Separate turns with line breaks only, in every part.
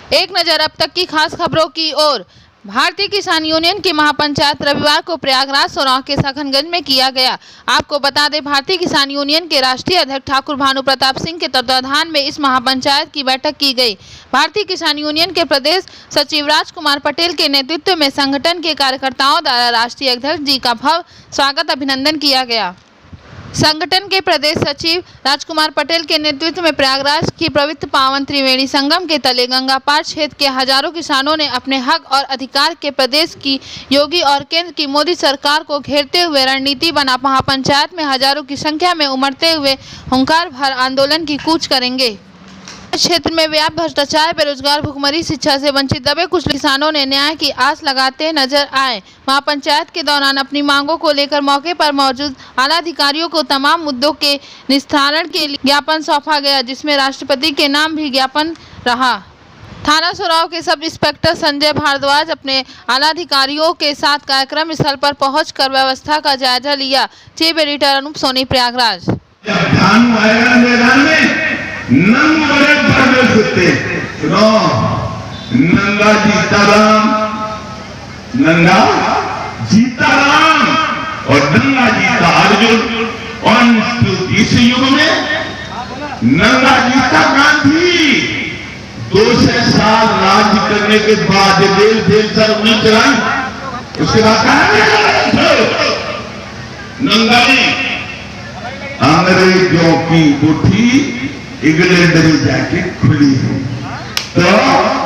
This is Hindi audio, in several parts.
एक नज़र अब तक की खास खबरों की ओर। भारतीय किसान यूनियन की महापंचायत रविवार को प्रयागराज सोराव के सखनगंज में किया गया। आपको बता दें, भारतीय किसान यूनियन के राष्ट्रीय अध्यक्ष ठाकुर भानु प्रताप सिंह के तत्वाधान में इस महापंचायत की बैठक की गई। भारतीय किसान यूनियन के प्रदेश सचिव राजकुमार पटेल के नेतृत्व में संगठन के कार्यकर्ताओं द्वारा राष्ट्रीय अध्यक्ष जी का भव्य स्वागत अभिनंदन किया गया। संगठन के प्रदेश सचिव राजकुमार पटेल के नेतृत्व में प्रयागराज की पवित्र पावन त्रिवेणी संगम के तले गंगा पार क्षेत्र के हजारों किसानों ने अपने हक और अधिकार के प्रदेश की योगी और केंद्र की मोदी सरकार को घेरते हुए रणनीति बना महापंचायत में हजारों की संख्या में उमड़ते हुए हुंकार भर आंदोलन की कूच करेंगे। क्षेत्र में व्याप्त भ्रष्टाचार, बेरोजगार, भुखमरी, शिक्षा से वंचित दबे कुछ किसानों ने न्याय की आस लगाते नजर आए। महापंचायत के दौरान अपनी मांगों को लेकर मौके पर मौजूद आला अधिकारियों को तमाम मुद्दों के निस्तारण के लिए ज्ञापन सौंपा गया, जिसमें राष्ट्रपति के नाम भी ज्ञापन रहा। थाना सोराव के सब इंस्पेक्टर संजय भारद्वाज अपने आला अधिकारियों के साथ कार्यक्रम स्थल पर पहुंचकर व्यवस्था का जायजा लिया। Chief editor Anoop Soni, Prayagraj.
नंगा जीता राम और नंगा जीता अर्जुन। और इस युग में नंगा जीता गांधी 200 साल राज्य करने के बाद जेल सर नहीं चलाई। उसके बाद नंगा ने अंग्रेजों की मुट्ठी इंग्लैंड में जाके खुली है। तो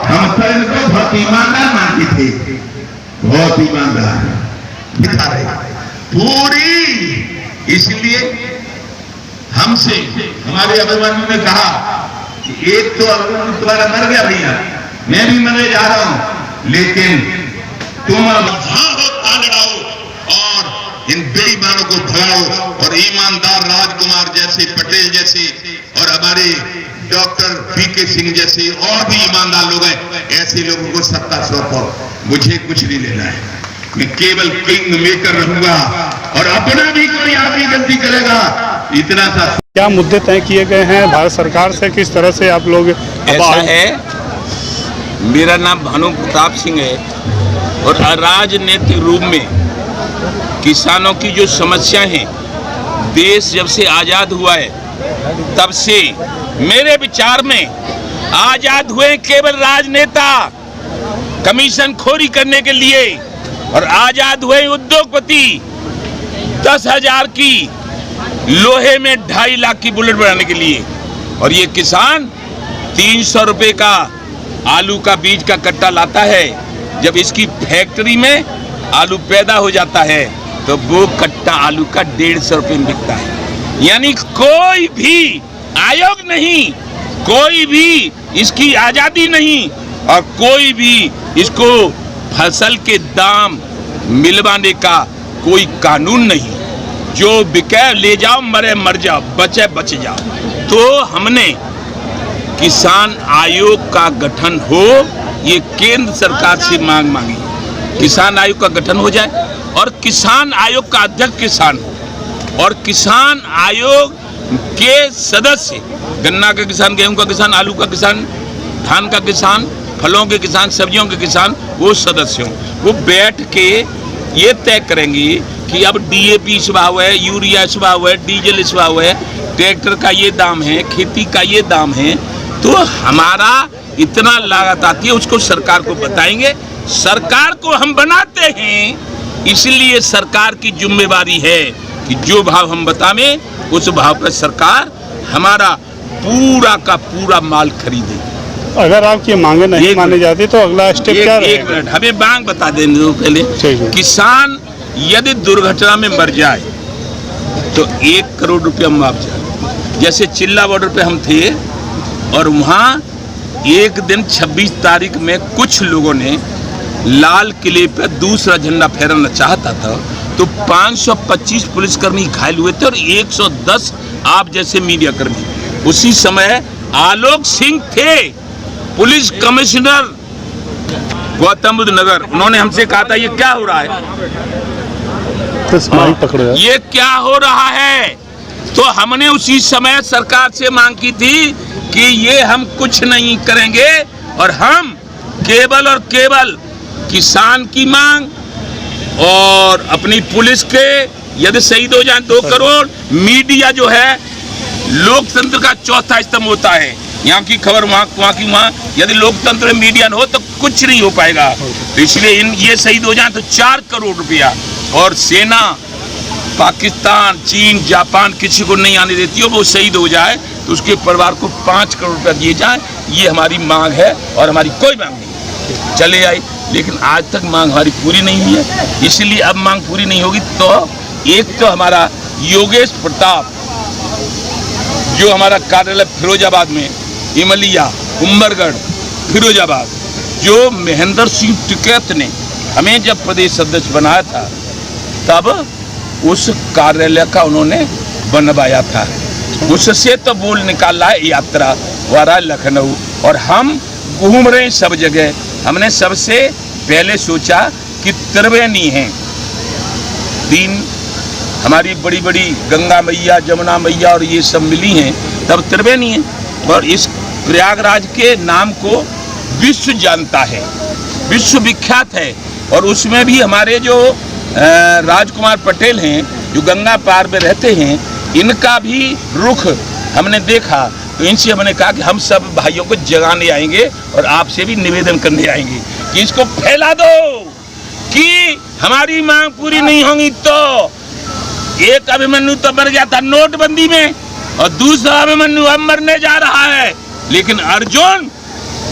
हम तो इनको बहुत ईमानदार मानते थे, बहुत ईमानदार दिखा रहे पूरी। इसलिए हमसे हमारे अभिमानी ने कहा कि एक तो तुम्हारा मर गया भैया, मैं भी मरने जा रहा हूं, लेकिन तुम लड़ाओ और इन बेईमानों को भगाओ और ईमानदार राजकुमार जैसे, पटेल जैसे और हमारे डॉक्टर वीके सिंह जैसे और भी ईमानदार लोग हैं, ऐसे लोगों को सत्ता सौंपो। मुझे कुछ नहीं लेना है, मैं केवल किंग मेकर रहूंगा और अपना भी कोई आदमी गलती करेगा, इतना सा।
क्या मुद्दे तय किए गए हैं भारत सरकार से, किस तरह से आप लोग?
ऐसा है, मेरा नाम भानु प्रताप सिंह है और राजनीतिक रूप में किसानों की जो समस्या है, देश जब से आजाद हुआ है तब से मेरे विचार में आजाद हुए केवल राजनेता कमीशन खोरी करने के लिए, और आजाद हुए उद्योगपति 10,000 की लोहे में 2.5 लाख की बुलेट बनाने के लिए, और ये किसान 300 रुपए का आलू का बीज का कट्टा लाता है। जब इसकी फैक्ट्री में आलू पैदा हो जाता है तो वो कट्टा आलू का 150 रुपए में बिकता है। यानी कोई भी आयोग नहीं, कोई भी इसकी आजादी नहीं, और कोई भी इसको फसल के दाम मिलवाने का कोई कानून नहीं। जो बिके ले जाओ, मरे मर जाओ, बचे बच जाओ। तो हमने किसान आयोग का गठन हो, ये केंद्र सरकार से मांग मांगी, किसान आयोग का गठन हो जाए और किसान आयोग का अध्यक्ष किसान हो, और किसान आयोग के सदस्य गन्ना का किसान, गेहूं का किसान, आलू का किसान, धान का किसान, फलों के किसान, सब्जियों के किसान, वो सदस्य हों। वो बैठ के ये तय करेंगे कि अब DAP इस भाव है, यूरिया इस भाव है, डीजल इस भाव है, ट्रैक्टर का ये दाम है, खेती का ये दाम है, तो हमारा इतना लागत आती है, उसको सरकार को बताएंगे। सरकार को हम बनाते हैं, इसलिए सरकार की जिम्मेवारी है कि जो भाव हम बतावें उस भाव पर सरकार हमारा पूरा का पूरा माल खरीदे।
अगर आपकी मांगे नहीं मानी जाती तो अगला स्टेप क्या रहेगा?
एक मिनट, हमें मांग बता देने दो पहले। किसान यदि दुर्घटना में मर जाए तो 1 करोड़ रुपया मुआवजा। जैसे चिल्ला बॉर्डर पे हम थे और वहाँ एक दिन 26 तारीख में कुछ लोगों ने लाल किले पर दूसरा झंडा फहराना चाहता था, तो 525 पुलिसकर्मी घायल हुए थे और 110 आप जैसे मीडिया कर्मी। उसी समय आलोक सिंह थे पुलिस कमिश्नर गौतम बुद्ध नगर, उन्होंने हमसे कहा था ये क्या हो रहा है, ये क्या हो रहा है। तो हमने उसी समय सरकार से मांग की थी कि ये हम कुछ नहीं करेंगे और हम केवल और केवल किसान की मांग और अपनी पुलिस के यदि शहीद हो जाए 2 करोड़, मीडिया जो है लोकतंत्र का चौथा स्तंभ होता है, यहाँ की खबर वहाँ की वहाँ, यदि लोकतंत्र में मीडिया न हो तो कुछ नहीं हो पाएगा। तो इसलिए ये शहीद हो जाए तो 4 करोड़ रुपया, और सेना पाकिस्तान, चीन, जापान किसी को नहीं आने देती हो, वो शहीद हो जाए तो उसके परिवार को 5 करोड़ रुपया दिए जाए, ये हमारी मांग है। और हमारी कोई मांग नहीं चले आई, लेकिन आज तक मांग हमारी पूरी नहीं हुई है। इसलिए अब मांग पूरी नहीं होगी तो एक तो हमारा योगेश प्रताप जो हमारा कार्यालय फिरोजाबाद में, इमलिया, उमरगढ़, फिरोजाबाद, जो महेंद्र सिंह टिकैत ने हमें जब प्रदेश अध्यक्ष बनाया था तब उस कार्यालय का उन्होंने बनवाया था, उससे तो बोल निकाला है यात्रा वारा लखनऊ, और हम घूम रहे हैं सब जगह। हमने सबसे पहले सोचा कि त्रिवेणी है, 3 हमारी बड़ी बड़ी गंगा मैया, जमुना मैया और ये सब मिली हैं, तब त्रिवेणी है। और इस प्रयागराज के नाम को विश्व जानता है, विश्व विख्यात है। और उसमें भी हमारे जो राजकुमार पटेल हैं जो गंगा पार में रहते हैं, इनका भी रुख हमने देखा, तो इनसे हमने कहा कि हम सब भाइयों को जगाने आएंगे और आपसे भी निवेदन करने आएंगे कि इसको फैला दो कि हमारी मांग पूरी नहीं होगी। तो एक अभिमन्यु तो मर गया था नोटबंदी में, और दूसरा अभिमन्यु अब मरने जा रहा है, लेकिन अर्जुन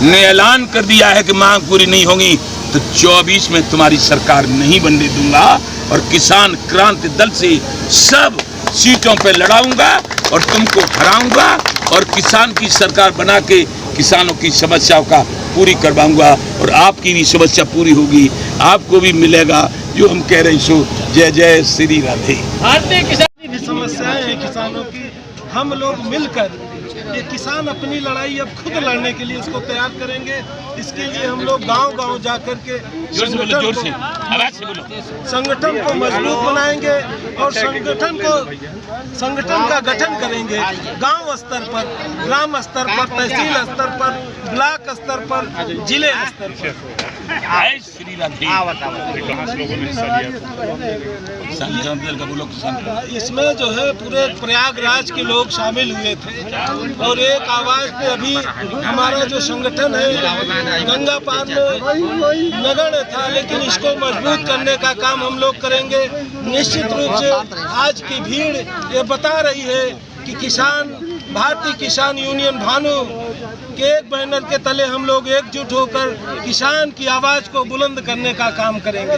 ने ऐलान कर दिया है कि मांग पूरी नहीं होगी तो 24 में तुम्हारी सरकार नहीं बनने दूंगा, और किसान क्रांति दल से सब सीटों पे लड़ाऊंगा और तुमको हराऊंगा, और किसान की सरकार बना के किसानों की समस्याओं का पूरी करवाऊंगा, और आपकी भी समस्या पूरी होगी, आपको भी मिलेगा जो हम कह रहे सो। जय जय श्री राधे।
भारतीय किसान भी समस्याएं हैं किसानों की, हम लोग मिलकर ये किसान अपनी लड़ाई अब खुद लड़ने के लिए इसको तैयार करेंगे। इसके लिए हम लोग गांव-गांव जाकर के संगठन को मजबूत बनाएंगे और संगठन का गठन करेंगे। गांव स्तर पर, ग्राम स्तर पर, तहसील स्तर पर, ब्लॉक स्तर पर, जिले स्तर पर। इसमें जो है पूरे प्रयागराज के लोग शामिल हुए थे, और एक आवाज पे अभी हमारा जो संगठन है गंगा पार में नगण्य था, लेकिन इसको मजबूत करने का काम हम लोग करेंगे। निश्चित रूप से आज की भीड़ ये बता रही है कि किसान, भारतीय किसान यूनियन भानु के एक बैनर के तले हम लोग एकजुट होकर किसान की आवाज को बुलंद करने का काम करेंगे।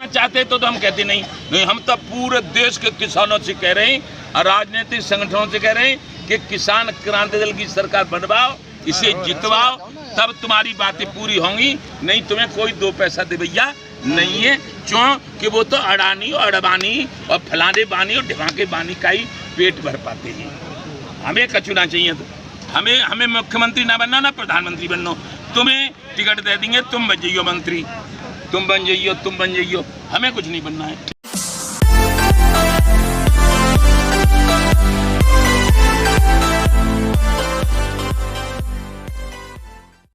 चाहते तो हम कहते नहीं, हम तो पूरे देश के किसानों से कह रहे हैं और राजनीतिक संगठनों से कह रहे हैं कि किसान क्रांति दल की सरकार बनवाओ, इसे जितवाओ, तब तुम्हारी बातें पूरी होंगी। नहीं तुम्हें कोई 2 पैसा दे भैया नहीं है, क्यों कि वो तो अडानी और अडवाणी और फलाने बानी और ढिमाके बानी का ही पेट भर पाते हैं। हमें कचुना चाहिए, तो हमें मुख्यमंत्री ना बनना ना प्रधानमंत्री बनना। तुम्हें टिकट दे देंगे, तुम बन जाइयो मंत्री, तुम बन जाइयो, हमें कुछ नहीं बनना है।